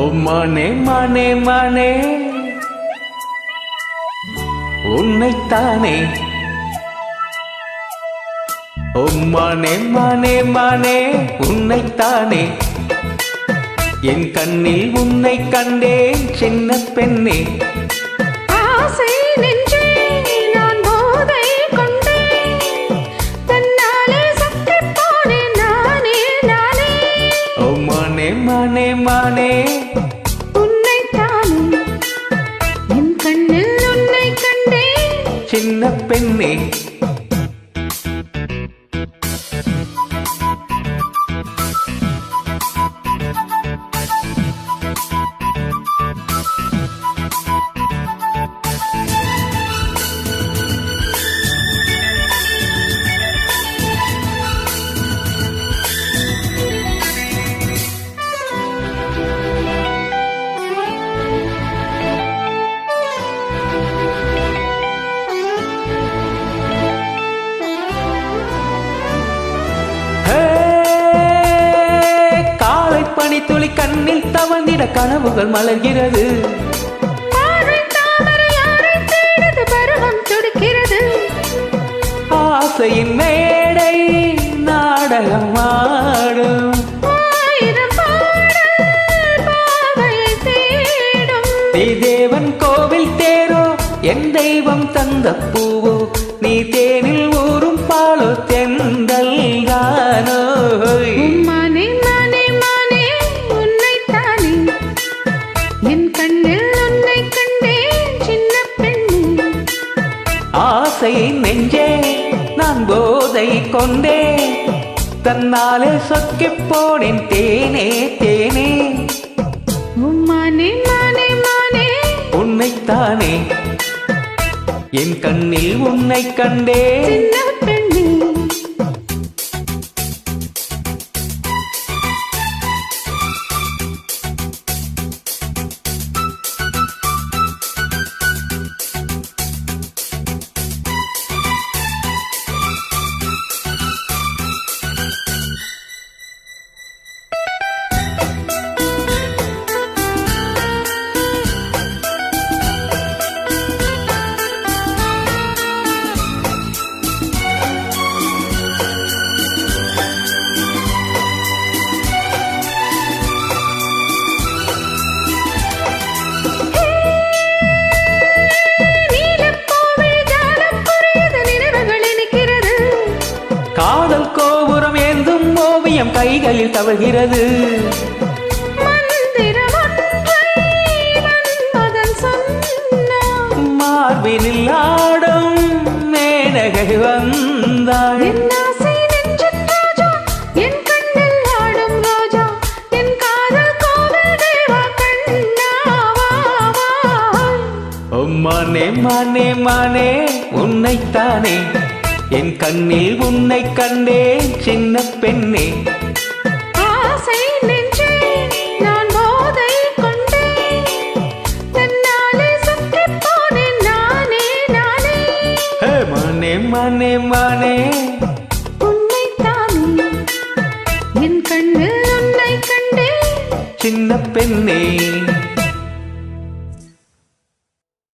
ஓ மானே மானே மானே உன்னைத்தானே. ஓ மானே மானே மானே உன்னைத்தானே. என் கண்ணில் உன்னை கண்டேன் சின்ன பெண்ணே. ஆசை நெஞ்சே நான் போதை கொண்டேன், தன்னாலே சத்திப் போனேன் நானே நானே. ஓ மானே மானே மானே உன்னைத்தானே, என் கண்ணில் உன்னை கண்டேன் சின்ன பெண்ணே. பனித்துளி கண்ணில் தவழ்ந்திட கனவுகள் மலர்கிறது. பருவம் துடிக்கிறது. ஆசையின் மேடை நாடகம் ஆடும். நீ தேவன் கோவில் தேரோ, என் தெய்வம் தந்த பூவோ, நீ தேனில் ஊறும் பாலோ தென்றல் தானோ. ஆசை நெஞ்சே நான் போதை கொண்டே, தன்னாலே சொக்கிப் போனேன் தேனே தேனே. மானே மானே மானே உன்னைத்தானே, என் கண்ணில் உன்னை கண்டே சின்ன பெண்ணே. காதல் கோபுரம் ஏந்தும் ஓவியம் கைகளில் தவழ்கிறது. மார்பினில் ஆடும் மேனகை வந்தாள். மானே மானே மானே உன்னைத்தானே, என் கண்ணில் உன்னை கண்டேன் சின்ன பெண்ணே. ஆசை நெஞ்சே நான் போதை கொண்டேன், தன்னாலே சுற்றிப் போனேன் நானே நானே. மானே மானே மானே உன்னைத்தானே, என் கண்ணில் உன்னை கண்டேன் சின்ன பெண்ணே.